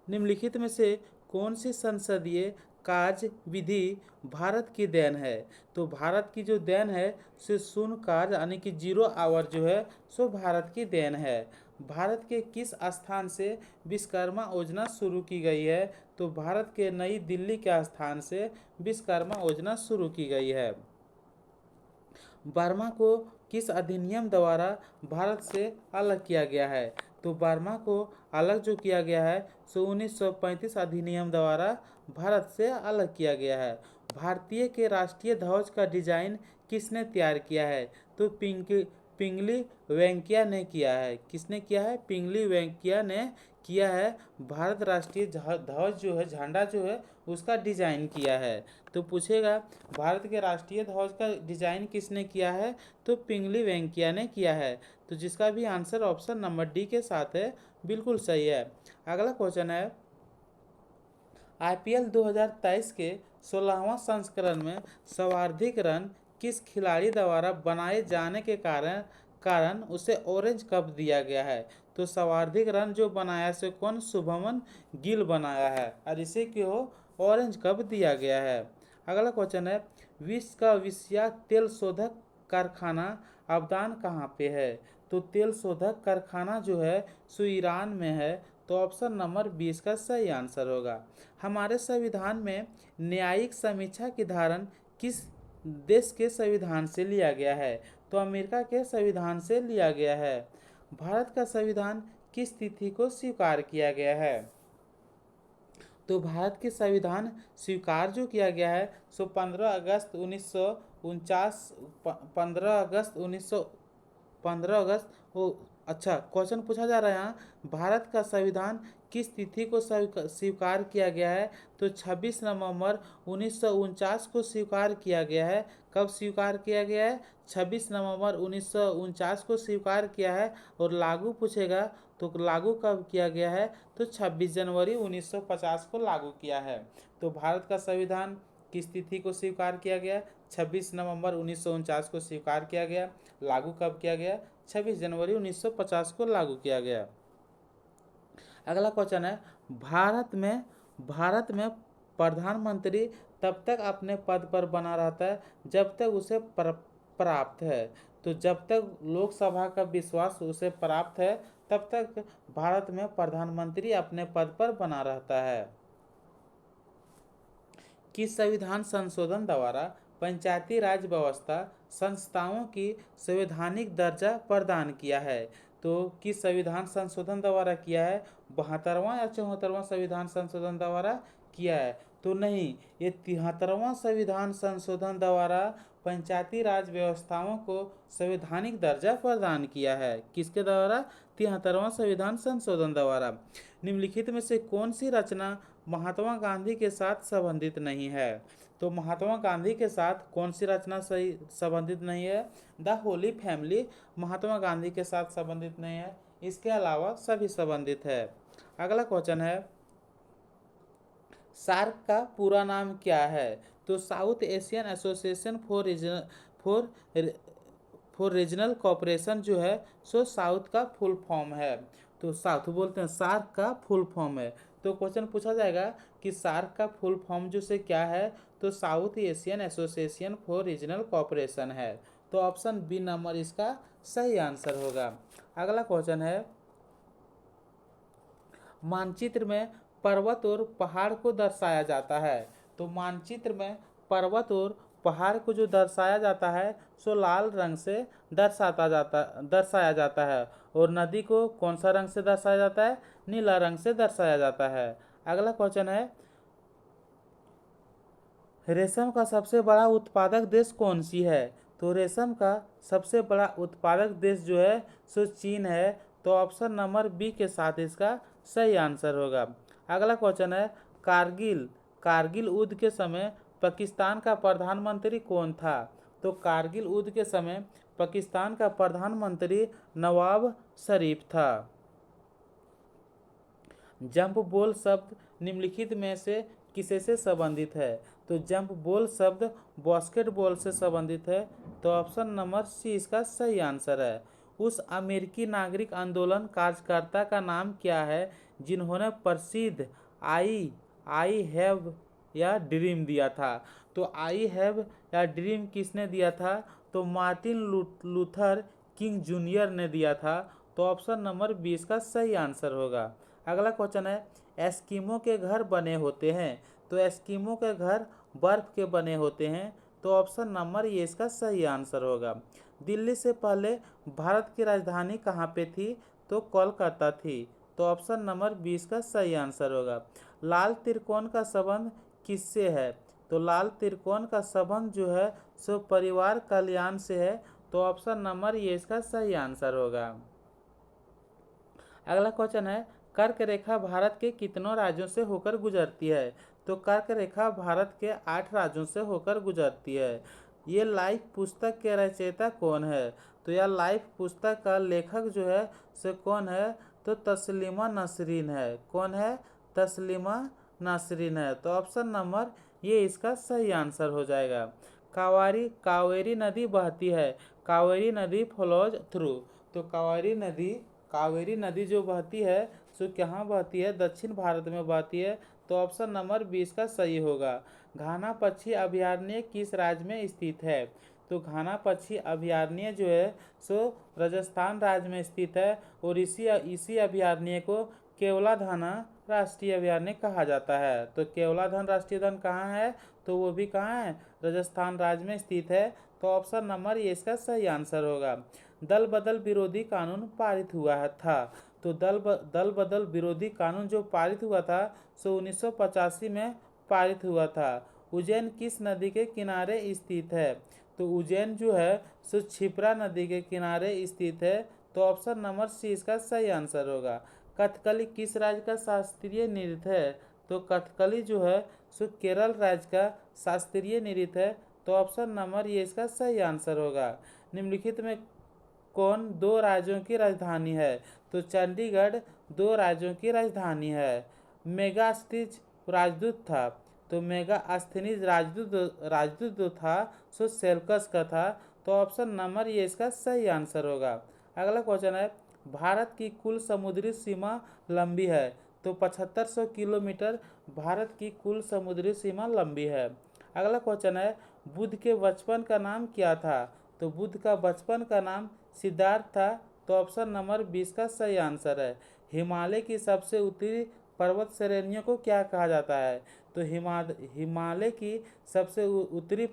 Speaker 1: निम्नलिखित में से कौन सी संसदीय कार्य विधि भारत की देन है? तो भारत की जो देन है सो शून्य कार्य यानी कि 0 आवर जो है सो भारत की देन है। भारत के किस स्थान से विश्वकर्मा योजना शुरू की गई है? तो भारत के नई दिल्ली के स्थान से विश्वकर्मा योजना शुरू की गई है। बर्मा को किस अधिनियम द्वारा भारत से अलग किया गया है? तो बर्मा को अलग जो किया गया है सो 1935 अधिनियम द्वारा भारत से अलग किया गया है। भारतीय के राष्ट्रीय ध्वज का डिजाइन किसने तैयार किया है? तो पिंगली वेंकैया ने किया है। किसने किया है? पिंगली वेंकैया ने किया है। भारत राष्ट्रीय ध्वज जो है, झंडा जो है, उसका डिजाइन किया है। तो पूछेगा भारत के राष्ट्रीय ध्वज का डिजाइन किसने किया है? तो पिंगली वेंकैया ने किया है। तो जिसका भी आंसर ऑप्शन नंबर डी के साथ है, बिल्कुल सही है। अगला क्वेश्चन है, आईपीएल 2023 के 16वां संस्करण में सर्वाधिक रन किस खिलाड़ी द्वारा बनाए जाने के कारण उसे ऑरेंज कप दिया गया है? तो सर्वाधिक रन जो बनाया से कौन? शुभमन गिल बनाया है और इसे क्यों ऑरेंज कप दिया गया है। अगला क्वेश्चन है, विश्व का विश्वविख्यात तेल शोधक कारखाना अबदान कहाँ पे है? तो तेल शोधक कारखाना जो है सो ईरान में है। तो ऑप्शन नंबर 20 का सही आंसर होगा। हमारे संविधान में न्यायिक समीक्षा की धारण किस देश के संविधान से लिया गया है? तो अमेरिका के संविधान से लिया गया है। भारत का संविधान किस तिथि को स्वीकार किया गया है? तो भारत के संविधान स्वीकार जो किया गया है सो 15 अगस्त 1949 15 अगस्त वो अच्छा क्वेश्चन पूछा जा रहा है यहाँ, भारत का संविधान किस तिथि को स्वीकार किया गया है? तो 26 नवंबर 1949 को स्वीकार किया गया है। कब स्वीकार किया गया है? 26 नवंबर 1949 को स्वीकार किया है। और लागू पूछेगा तो लागू कब किया गया है? तो 26 जनवरी 1950 को लागू किया है। तो भारत का संविधान किस तिथि को स्वीकार किया गया? 26 नवंबर 1949 को स्वीकार किया गया। लागू कब किया गया? 26 जनवरी 1950 को लागू किया गया। अगला क्वेश्चन है, भारत में प्रधानमंत्री तब तक अपने पद पर बना रहता है जब तक उसे प्राप्त है। तो जब तक लोकसभा का विश्वास उसे प्राप्त है तब तक भारत में प्रधानमंत्री अपने पद पर बना रहता है। किस संविधान संशोधन द्वारा पंचायती राज व्यवस्था संस्थाओं की संवैधानिक दर्जा प्रदान किया है? तो किस संविधान संशोधन द्वारा किया है? 72वां या 74वां संविधान संशोधन द्वारा किया है? तो नहीं, ये 73वां संविधान संशोधन द्वारा पंचायती राज व्यवस्थाओं को संवैधानिक दर्जा प्रदान किया है। किसके द्वारा? 73वां संविधान संशोधन द्वारा। निम्नलिखित में से कौन सी रचना महात्मा गांधी के साथ संबंधित नहीं है? तो महात्मा गांधी के साथ कौन सी रचना सही संबंधित नहीं है? द होली फैमिली महात्मा गांधी के साथ संबंधित नहीं है। इसके अलावा सभी संबंधित है। अगला क्वेश्चन है, सार्क का पूरा नाम क्या है? तो south Asian association for regional cooperation जो है सो साउथ का फुल फॉर्म है। तो साउथ बोलते हैं, सार्क का फुल फॉर्म है। तो क्वेश्चन पूछा जाएगा कि सार्क का फुल फॉर्म जो से क्या है? तो south Asian association for regional cooperation है। तो ऑप्शन बी नंबर इसका सही आंसर होगा। अगला क्वेश्चन है, मानचित्र में पर्वत और पहाड़ को दर्शाया जाता है। तो मानचित्र में पर्वत और पहाड़ को जो दर्शाया जाता है सो लाल रंग से दर्शाया जाता है। और नदी को कौन सा रंग से दर्शाया जाता है? नीला रंग से दर्शाया जाता है। अगला क्वेश्चन है, रेशम का सबसे बड़ा उत्पादक देश कौन सी है? तो रेशम का सबसे बड़ा उत्पादक देश जो है सो चीन है। तो ऑप्शन नंबर बी के साथ इसका सही आंसर होगा। अगला क्वेश्चन है, कारगिल युद्ध के समय पाकिस्तान का प्रधानमंत्री कौन था? तो कारगिल युद्ध के समय पाकिस्तान का प्रधानमंत्री नवाब शरीफ था। जंप बॉल शब्द निम्नलिखित में से किसे से संबंधित है? तो जंप बॉल शब्द बास्केटबॉल से संबंधित है। तो ऑप्शन नंबर सी इसका सही आंसर है। उस अमेरिकी नागरिक आंदोलन कार्यकर्ता का नाम क्या है जिन्होंने प्रसिद्ध आई हैव या ड्रीम दिया था। तो आई हैव या ड्रीम किसने दिया था? तो मार्टिन लूथर किंग जूनियर ने दिया था। तो ऑप्शन नंबर 20 का सही आंसर होगा। अगला क्वेश्चन है, एस्किमो के घर बने होते हैं। तो एस्किमो के घर बर्फ के बने होते हैं। तो ऑप्शन नंबर ये इसका सही आंसर होगा। दिल्ली से पहले भारत की राजधानी कहाँ पे थी? तो कोलकाता थी। तो ऑप्शन नंबर 20 का सही आंसर होगा। लाल त्रिकोण का संबंध किससे है? तो लाल त्रिकोण का संबंध जो है सो परिवार कल्याण से है। तो ऑप्शन नंबर ये इसका सही आंसर होगा। अगला क्वेश्चन है, कर्क रेखा भारत के कितनों राज्यों से होकर गुजरती है? तो कर्क रेखा भारत के 8 राज्यों से होकर गुजरती है। ये लाइफ पुस्तक के रचयिता कौन है? तो यह लाइफ पुस्तक का लेखक जो है सो कौन है? तो तस्लीमा नसरीन है। कौन है? तस्लीमा नसरीन है। तो ऑप्शन नंबर ये इसका सही आंसर हो जाएगा। कावेरी नदी बहती है। कावेरी नदी फ्लोज थ्रू। तो कावेरी नदी जो बहती है सो कहाँ बहती है? दक्षिण भारत में बहती है। तो ऑप्शन नंबर 20 का सही होगा। घाना पक्षी अभयारण्य किस राज्य में स्थित है? तो घाना पक्षी अभयारण्य जो है सो राजस्थान राज्य में स्थित है। और इसी अभयारण्य को केवलाधाना राष्ट्रीय अभयारण्य कहा जाता है। तो केवलाधान राष्ट्रीय उद्यान कहाँ है? तो वो भी कहाँ है? राजस्थान राज्य में स्थित है। तो ऑप्शन नंबर ये इसका सही आंसर होगा। दल बदल विरोधी कानून पारित हुआ था। तो दल बदल विरोधी कानून जो पारित हुआ था सो 1985 में पारित हुआ था। उज्जैन किस नदी के किनारे स्थित है? तो उज्जैन जो है सो क्षिप्रा नदी के किनारे स्थित है। तो ऑप्शन नंबर सी इसका सही आंसर होगा। कथकली किस राज्य का शास्त्रीय नृत्य है? तो कथकली जो है सो केरल राज्य का शास्त्रीय नृत्य है। तो ऑप्शन नंबर ये इसका सही आंसर होगा। निम्नलिखित में कौन 2 राज्यों की राजधानी है? तो चंडीगढ़ 2 राज्यों की राजधानी है। मेगास्थिज राजदूत था। तो मेगास्थनीज राजदूत जो था सो सेल्कस का था। तो ऑप्शन नंबर ये इसका सही आंसर होगा। अगला क्वेश्चन है, भारत की कुल समुद्री सीमा लंबी है। तो 7500 किलोमीटर भारत की कुल समुद्री सीमा लंबी है। अगला क्वेश्चन है, बुद्ध के बचपन का नाम क्या था? तो बुद्ध का बचपन का नाम सिद्धार्थ था। तो ऑप्शन नंबर 20 का सही आंसर है। हिमालय की सबसे उत्तरी पर्वत श्रेणियों को क्या कहा जाता है? तो हिमालय की सबसे उत्तरी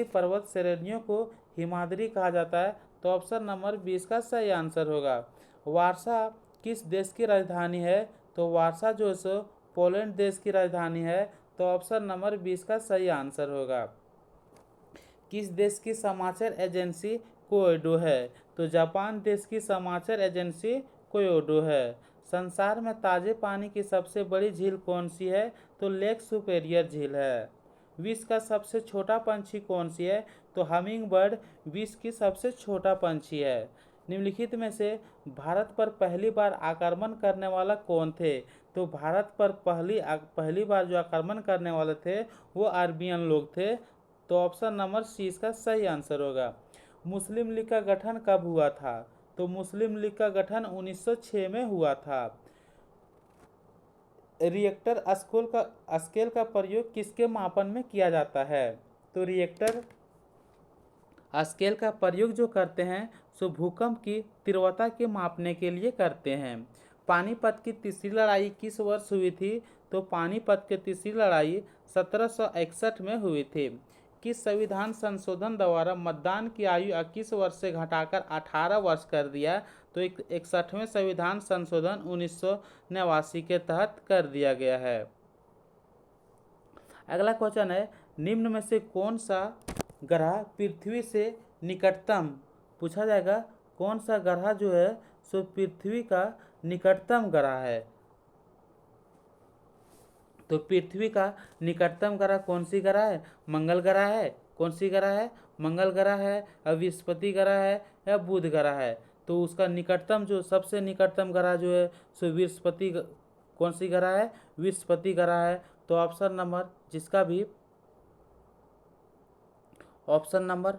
Speaker 1: पर्वत श्रेणियों को हिमाद्री कहा जाता है। तो ऑप्शन नंबर 20 का सही आंसर होगा। वारसा किस देश की राजधानी है? तो वारसा जो है सो पोलैंड देश की राजधानी है। तो ऑप्शन नंबर 20 का सही आंसर होगा। किस देश की समाचार एजेंसी कोयोडो है? तो जापान देश की समाचार एजेंसी कोयोडो है। संसार में ताजे पानी की सबसे बड़ी झील कौन सी है? तो लेक सुपेरियर झील है। विश्व का सबसे छोटा पंछी कौन सी है? तो हमिंग बर्ड विश्व की सबसे छोटा पंछी है। निम्नलिखित में से भारत पर पहली बार आक्रमण करने वाला कौन थे? तो भारत पर पहली बार जो आक्रमण करने वाले थे वो अरबियन लोग थे। तो ऑप्शन नंबर सी इसका सही आंसर होगा। मुस्लिम लीग का गठन कब हुआ था? तो मुस्लिम लीग का गठन 1906 में हुआ था। रिएक्टर स्केल का प्रयोग किसके मापन में किया जाता है? तो रिएक्टर स्केल का प्रयोग जो करते हैं सो भूकंप की तीव्रता के मापने के लिए करते हैं। पानीपत की तीसरी लड़ाई किस वर्ष हुई थी? तो पानीपत की तीसरी लड़ाई 1761 में हुई थी। किस संविधान संशोधन द्वारा मतदान की आयु 21 वर्ष से घटाकर 18 वर्ष कर दिया? तो 61वें संविधान संशोधन 1989 के तहत कर दिया गया है। अगला क्वेश्चन है, निम्न में से कौन सा ग्रह पृथ्वी से निकटतम पूछा जाएगा? कौन सा ग्रह जो है सो पृथ्वी का निकटतम ग्रह है? तो पृथ्वी का निकटतम ग्रह कौन सी ग्रह है? मंगल ग्रह है। कौन सी ग्रह है? मंगल ग्रह है, बृहस्पति ग्रह है या बुध ग्रह है? तो उसका निकटतम जो सबसे निकटतम ग्रह जो है सो कौन सी ग्रह है? बृहस्पति ग्रह है। तो ऑप्शन नंबर जिसका भी ऑप्शन नंबर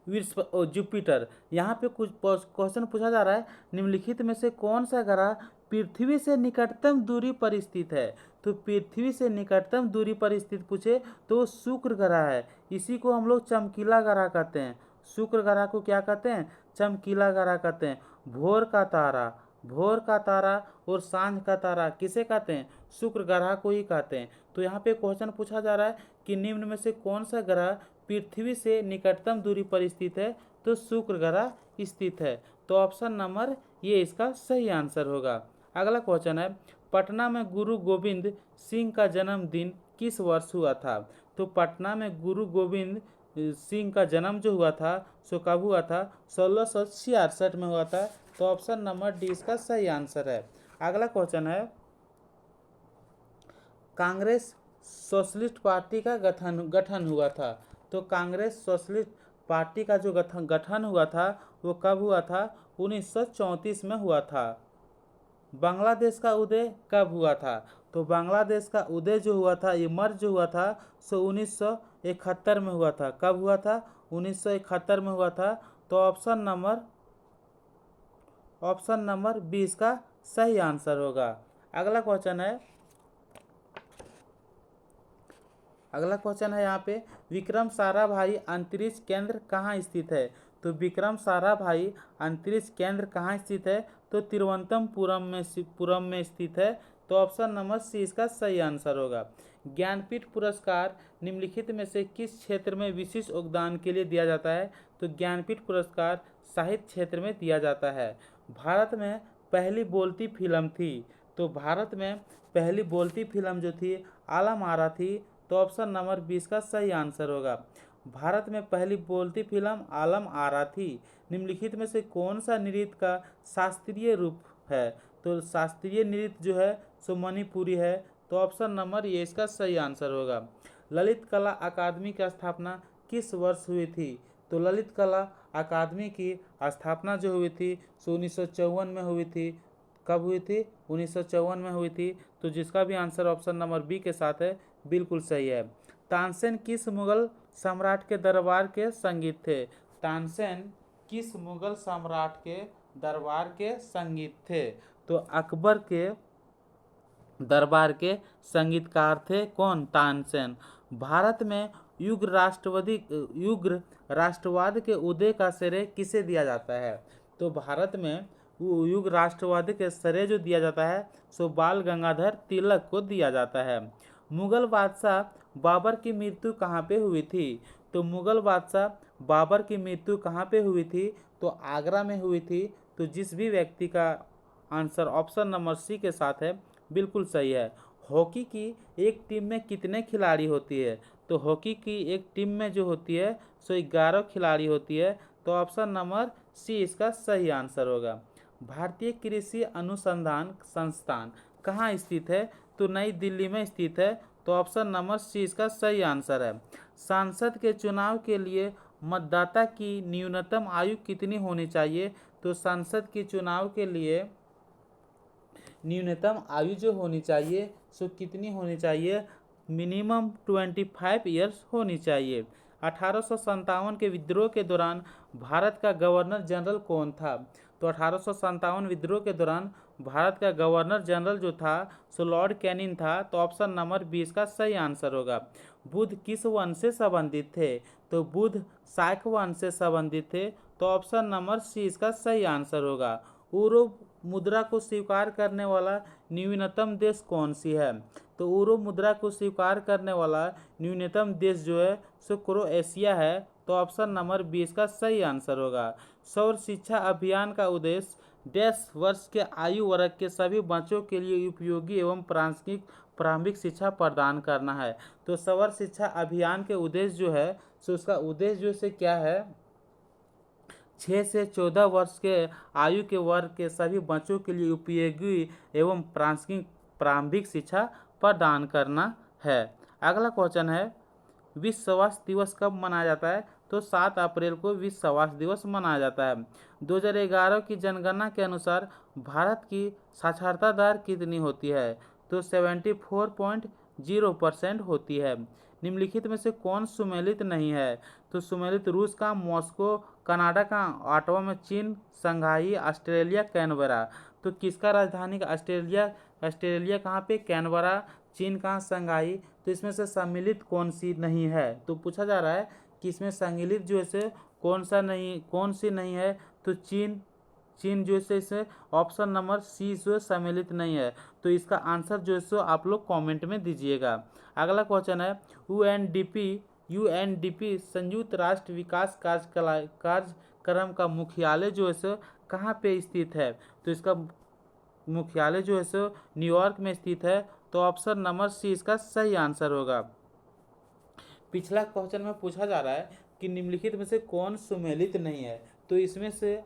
Speaker 1: जुपिटर। यहाँ पे कुछ क्वेश्चन पूछा जा रहा है, निम्नलिखित में से कौन सा ग्रह पृथ्वी से निकटतम दूरी पर स्थित है। तो पृथ्वी से निकटतम दूरी पर स्थित पूछे तो वो शुक्र ग्रह है। इसी को हम लोग चमकीला ग्रह कहते हैं। शुक्र ग्रह को क्या कहते हैं? चमकीला ग्रह कहते हैं। भोर का तारा और सांझ का तारा किसे कहते हैं? शुक्र ग्रह को ही कहते हैं। तो यहाँ पे क्वेश्चन पूछा जा रहा है कि निम्न में से कौन सा ग्रह पृथ्वी से निकटतम दूरी पर स्थित है? तो शुक्र ग्रह स्थित है। तो ऑप्शन नंबर ये इसका सही आंसर होगा। अगला क्वेश्चन है, पटना में गुरु गोविंद सिंह का जन्मदिन किस वर्ष हुआ था? तो पटना में गुरु गोविंद सिंह का जन्म जो हुआ था सो कब हुआ था? 1666 में हुआ था। तो ऑप्शन नंबर डी इसका सही आंसर है। अगला क्वेश्चन है, कांग्रेस सोशलिस्ट पार्टी का गठन हुआ था। तो कांग्रेस सोशलिस्ट पार्टी का जो गठन हुआ था वो कब हुआ था? 1934 में हुआ था। बांग्लादेश का उदय कब हुआ था? तो बांग्लादेश का उदय जो हुआ था, ये मर्ज जो हुआ था सो 1971 में हुआ था। कब हुआ था? 1971 में हुआ था। तो ऑप्शन नंबर 20 का सही आंसर होगा। अगला क्वेश्चन है यहाँ पे, विक्रम साराभाई अंतरिक्ष केंद्र कहाँ स्थित है? तो विक्रम साराभाई अंतरिक्ष केंद्र कहाँ स्थित है? तो तिरुवनंतपुरम में स्थित है। तो ऑप्शन नंबर सी इसका सही आंसर होगा। ज्ञानपीठ पुरस्कार निम्नलिखित में से किस क्षेत्र में विशिष्ट योगदान के लिए दिया जाता है? तो ज्ञानपीठ पुरस्कार साहित्य क्षेत्र में दिया जाता है। भारत में पहली बोलती फिल्म थी। तो भारत में पहली बोलती फिल्म जो थी आलम आरा थी। तो ऑप्शन नंबर 20 का सही आंसर होगा। भारत में पहली बोलती फिल्म आलम आरा थी। निम्नलिखित में से कौन सा नृत्य का शास्त्रीय रूप है? तो शास्त्रीय नृत्य जो है सो मणिपुरी है। तो ऑप्शन नंबर ये इसका सही आंसर होगा। ललित कला अकादमी की स्थापना किस वर्ष हुई थी? तो ललित कला अकादमी की स्थापना जो हुई थी सो 1954 में हुई थी। कब हुई थी? 1954 में हुई थी। तो जिसका भी आंसर ऑप्शन नंबर बी के साथ है बिल्कुल सही है। तानसेन किस मुगल सम्राट के दरबार के संगीत थे? तानसेन किस मुगल सम्राट के दरबार के संगीत थे? तो अकबर के दरबार के संगीतकार थे कौन? तानसेन। भारत में युग राष्ट्रवाद के उदय का श्रेय किसे दिया जाता है? तो भारत में युग राष्ट्रवाद के श्रेय जो दिया जाता है सो बाल गंगाधर तिलक को दिया जाता है। मुगल बादशाह बाबर की मृत्यु कहाँ पे हुई थी? तो मुगल बादशाह बाबर की मृत्यु कहाँ पे हुई थी? तो आगरा में हुई थी। तो जिस भी व्यक्ति का आंसर ऑप्शन नंबर सी के साथ है बिल्कुल सही है। हॉकी की एक टीम में कितने खिलाड़ी होती है? तो हॉकी की एक टीम में जो होती है सो 11 खिलाड़ी होती है। तो ऑप्शन नंबर सी इसका सही आंसर होगा। भारतीय कृषि अनुसंधान संस्थान कहाँ स्थित है? तो नई दिल्ली में स्थित है। तो ऑप्शन नंबर सी इसका सही आंसर है। सांसद के चुनाव के लिए मतदाता की न्यूनतम आयु कितनी होनी चाहिए? तो सांसद के चुनाव के लिए न्यूनतम आयु जो होनी चाहिए सो कितनी होनी चाहिए? मिनिमम 25 ईयर्स होनी चाहिए। 1857 के विद्रोह के दौरान भारत का गवर्नर जनरल कौन था? तो 1857 विद्रोह के दौरान भारत का गवर्नर जनरल जो था सो लॉर्ड कैनिंग था। तो ऑप्शन नंबर 20 का सही आंसर होगा। बुद्ध किस वंश से संबंधित थे? तो बुद्ध शाक्य वंश से संबंधित थे। तो ऑप्शन नंबर सी इसका सही आंसर होगा। यूरो मुद्रा को स्वीकार करने वाला न्यूनतम देश कौन सी है? तो यूरो मुद्रा को स्वीकार करने वाला न्यूनतम देश जो है सो क्रोएशिया है। तो ऑप्शन नंबर 20 का सही आंसर होगा। सौर शिक्षा अभियान का उद्देश्य डैश वर्ष के आयु वर्ग के सभी बच्चों के लिए उपयोगी एवं प्रारंभिक शिक्षा प्रदान करना है। तो सौर शिक्षा अभियान के उद्देश्य जो है सो उसका उद्देश्य जो से क्या है? 6 से 14 वर्ष के आयु के वर्ग के सभी बच्चों के लिए उपयोगी एवं प्रारंभिक शिक्षा प्रदान करना है। अगला क्वेश्चन है, विश्व स्वास्थ्य दिवस कब मनाया जाता है? तो 7 अप्रैल को विश्व स्वास्थ्य दिवस मनाया जाता है। 2011 की जनगणना के अनुसार भारत की साक्षरता दर कितनी होती है? तो 74.0% होती है। निम्नलिखित में से कौन सुमेलित नहीं है? तो सुमेलित रूस का मॉस्को, कनाडा का ऑटावा में, चीन, शंघाई, ऑस्ट्रेलिया कैनबरा। तो किसका राजधानी ऑस्ट्रेलिया, ऑस्ट्रेलिया कहाँ पे, कैनबरा। चीन कहाँ, शंघाई। तो इसमें से सम्मिलित कौन सी नहीं है, तो पूछा जा रहा है कि इसमें सम्मिलित जो है से कौन सी नहीं है, तो चीन, चीन जो है इसे ऑप्शन नंबर सी जो सम्मिलित नहीं है। तो इसका आंसर जो है सो आप लोग कमेंट में दीजिएगा। अगला क्वेश्चन है, यूएनडीपी संयुक्त राष्ट्र विकास कार्यक्रम का मुख्यालय जो है सो कहाँ पे स्थित है, तो इसका मुख्यालय जो है सो न्यूयॉर्क में स्थित है। तो ऑप्शन नंबर सी इसका सही आंसर होगा। पिछला क्वेश्चन में पूछा जा रहा है कि निम्नलिखित में से कौन सुमेलित नहीं है, तो इसमें से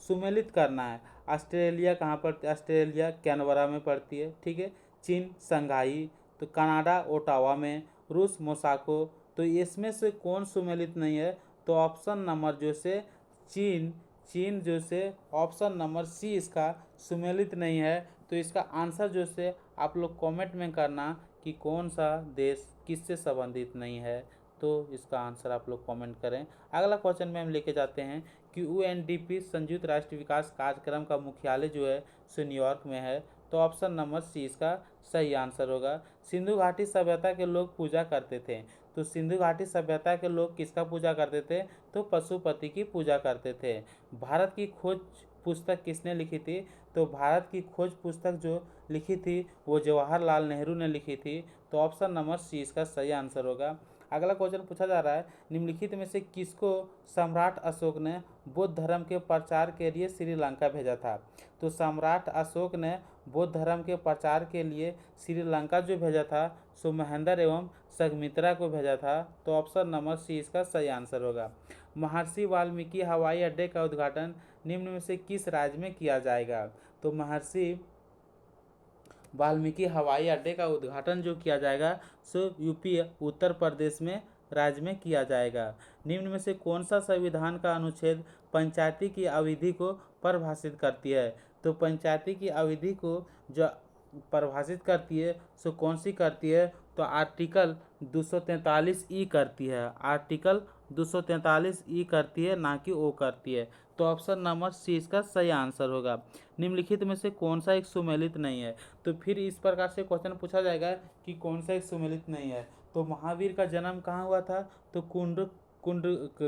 Speaker 1: सुमेलित करना है। ऑस्ट्रेलिया कहाँ पर, ऑस्ट्रेलिया कैनबरा में पड़ती है, ठीक है। चीन शंघाई, तो कनाडा ओटावा में, रूस मोसाको। तो इसमें से कौन सुमेलित नहीं है, तो ऑप्शन नंबर जो से चीन, चीन जो से ऑप्शन नंबर सी इसका सुमेलित नहीं है। तो इसका आंसर जो से आप लोग कमेंट में करना कि कौन सा देश किससे संबंधित नहीं है, तो इसका आंसर आप लोग कमेंट करें। अगला क्वेश्चन में हम लेके जाते हैं कि यूएनडीपी संयुक्त राष्ट्र विकास कार्यक्रम का मुख्यालय जो है सो न्यूयॉर्क में है। तो ऑप्शन नंबर सी इसका सही आंसर होगा। सिंधु घाटी सभ्यता के लोग पूजा करते थे, तो सिंधु घाटी सभ्यता के लोग किसका पूजा करते थे, तो पशुपति की पूजा करते थे। भारत की खोज पुस्तक किसने लिखी थी, तो भारत की खोज पुस्तक जो लिखी थी वो जवाहरलाल नेहरू ने लिखी थी। तो ऑप्शन नंबर सी इसका सही आंसर होगा। अगला क्वेश्चन पूछा जा रहा है, निम्नलिखित में से किसको सम्राट अशोक ने बौद्ध धर्म के प्रचार के लिए श्रीलंका भेजा था, तो सम्राट अशोक ने बौद्ध धर्म के प्रचार के लिए श्रीलंका जो भेजा था सो महेंद्र एवं संघमित्रा को भेजा था। तो ऑप्शन नंबर सी इसका सही आंसर होगा। महर्षि वाल्मीकि हवाई अड्डे का उद्घाटन निम्न में से किस राज्य में किया जाएगा, तो महर्षि वाल्मीकि हवाई अड्डे का उद्घाटन जो किया जाएगा सो यूपी उत्तर प्रदेश में राज्य में किया जाएगा। निम्न में से कौन सा संविधान का अनुच्छेद पंचायती की अवधि को परिभाषित करती है, तो पंचायती की अवधि को जो परिभाषित करती है सो कौन सी करती है, तो आर्टिकल 243 करती है, आर्टिकल 243 करती है, ना कि ओ करती है। तो ऑप्शन नंबर सी इसका सही आंसर होगा। निम्नलिखित में से कौन सा एक सुमेलित नहीं है, तो फिर इस प्रकार से क्वेश्चन पूछा जाएगा कि कौन सा एक सुमेलित नहीं है। तो महावीर का जन्म कहाँ हुआ था, तो कुंड कुंड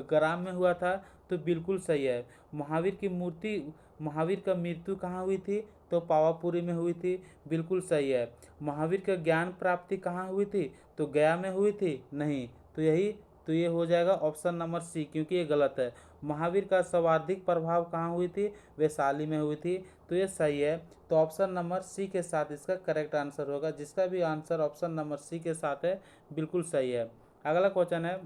Speaker 1: ग्राम में हुआ था, तो बिल्कुल सही है। महावीर का मृत्यु कहाँ हुई थी, तो पावापुरी में हुई थी, बिल्कुल सही है। महावीर का ज्ञान प्राप्ति कहाँ हुई थी, तो गया में हुई थी, नहीं। तो ये हो जाएगा ऑप्शन नंबर सी, क्योंकि ये गलत है। महावीर का सर्वाधिक प्रभाव कहाँ हुई थी, वैशाली में हुई थी, तो ये सही है। तो ऑप्शन नंबर सी के साथ इसका करेक्ट आंसर होगा। जिसका भी आंसर ऑप्शन नंबर सी के साथ है बिल्कुल सही है। अगला क्वेश्चन है,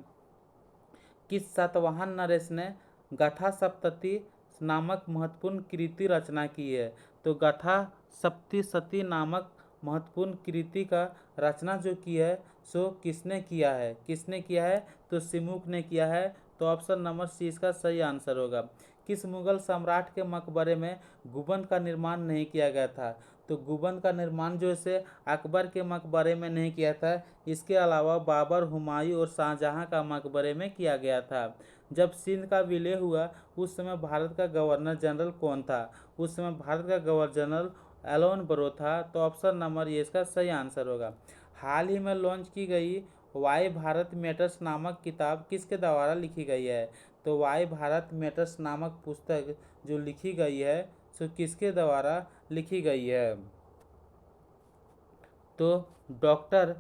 Speaker 1: किस सातवाहन नरेश ने गाथा सप्तती नामक महत्वपूर्ण कृति रचना की है, तो गाथा सप्तशती नामक महत्वपूर्ण कृति का रचना जो की है सो किसने किया है, किसने किया है, तो सिमुक ने किया है। तो ऑप्शन नंबर सी इसका सही आंसर होगा। किस मुगल सम्राट के मकबरे में गुंबद का निर्माण नहीं किया गया था, तो गुंबद का निर्माण जो है अकबर के मकबरे में नहीं किया था, इसके अलावा बाबर, हुमायूं और शाहजहां का मकबरे में किया गया था। जब सिंध का विलय हुआ उस समय भारत का गवर्नर जनरल कौन था, उस समय भारत का गवर्नर जनरल एलन बरो था। तो ऑप्शन नंबर ये इसका सही आंसर होगा। हाल ही में लॉन्च की गई वाई भारत मैटर्स नामक किताब किसके द्वारा लिखी गई है, तो वाई भारत मैटर्स नामक पुस्तक जो लिखी गई है सो किसके द्वारा लिखी गई है, तो डॉक्टर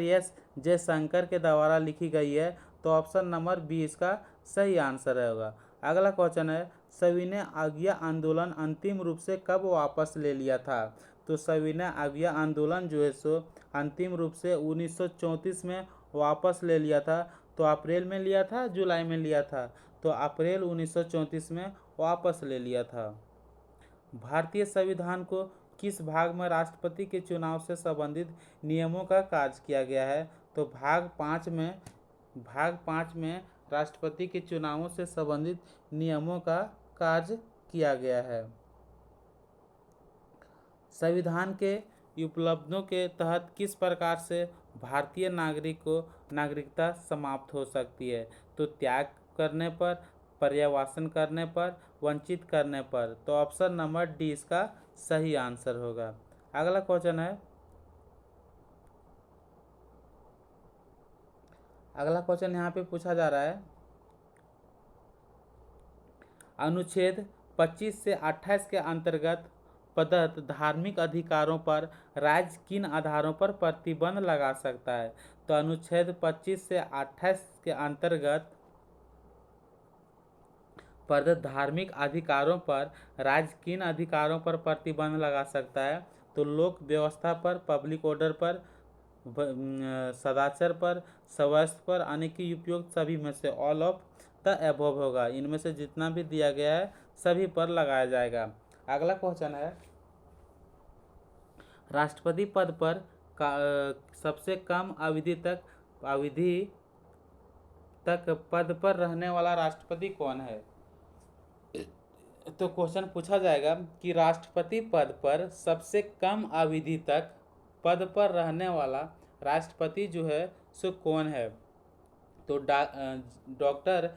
Speaker 1: एस जयशंकर के द्वारा लिखी गई है। तो ऑप्शन नंबर बी इसका सही आंसर होगा। अगला क्वेश्चन है, सविनय अवज्ञा आंदोलन अंतिम रूप से कब वापस ले लिया था, तो सविनय अवज्ञा आंदोलन जो है सो अंतिम रूप से 1934 में वापस ले लिया था। तो अप्रैल में लिया था, जुलाई में लिया था, तो अप्रैल 1934 में वापस ले लिया था। भारतीय संविधान को किस भाग में राष्ट्रपति के चुनाव से संबंधित नियमों का कार्य किया गया है, तो भाग 5 में राष्ट्रपति के चुनावों से संबंधित नियमों का कार्य किया गया है। संविधान के उपलब्धियों के तहत किस प्रकार से भारतीय नागरिक को नागरिकता समाप्त हो सकती है, तो त्याग करने पर, पर्यावसन करने पर, वंचित करने पर। तो ऑप्शन नंबर डी इसका सही आंसर होगा। अगला क्वेश्चन है, अगला क्वेश्चन यहाँ पे पूछा जा रहा है, अनुच्छेद 25 से 28 के अंतर्गत प्रदत्त धार्मिक अधिकारों पर राज्य किन आधारों पर प्रतिबंध लगा सकता है। तो अनुच्छेद 25 से 28 के अंतर्गत प्रदत्त धार्मिक अधिकारों पर राज्य किन अधिकारों पर प्रतिबंध लगा सकता है। तो लोक व्यवस्था पर, पब्लिक ऑर्डर पर, सदाचार पर, स्वास्थ्य पर, यानी कि उपयुक्त सभी में से, ऑल ऑफ द एबव होगा। इनमें से जितना भी दिया गया है सभी पर लगाया जाएगा। अगला क्वेश्चन है, राष्ट्रपति पद पर सबसे कम अवधि तक पद पर रहने वाला राष्ट्रपति कौन है। तो क्वेश्चन पूछा जाएगा कि राष्ट्रपति पद पर सबसे कम अवधि तक पद पर रहने वाला राष्ट्रपति जो है सो कौन है। तो डॉक्टर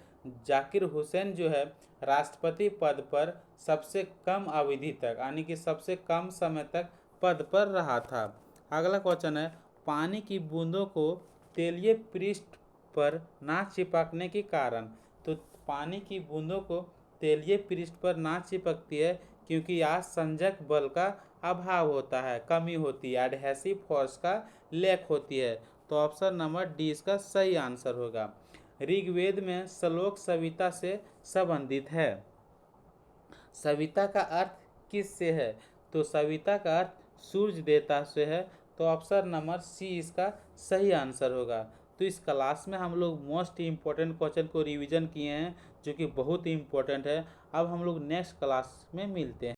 Speaker 1: जाकिर हुसैन जो है राष्ट्रपति पद पर सबसे कम अवधि तक, यानी कि सबसे कम समय तक पद पर रहा था। अगला क्वेश्चन है, पानी की बूंदों को तेलीय पृष्ठ पर ना चिपकने के कारण। तो पानी की बूंदों को तेलीय पृष्ठ पर ना चिपकती है क्योंकि यहाँ संजक बल का अभाव होता है, कमी होती है, एडहेसिव फोर्स का लैक होती है। तो ऑप्शन नंबर डी इसका सही आंसर होगा। ऋग्वेद में श्लोक सविता से संबंधित है। सविता का अर्थ किस से है। तो सविता का अर्थ सूर्य देवता से है। तो ऑप्शन नंबर सी इसका सही आंसर होगा। तो इस क्लास में हम लोग मोस्ट इम्पोर्टेंट क्वेश्चन को रिवीजन किए हैं जो कि बहुत ही इम्पोर्टेंट है। अब हम लोग नेक्स्ट क्लास में मिलते हैं।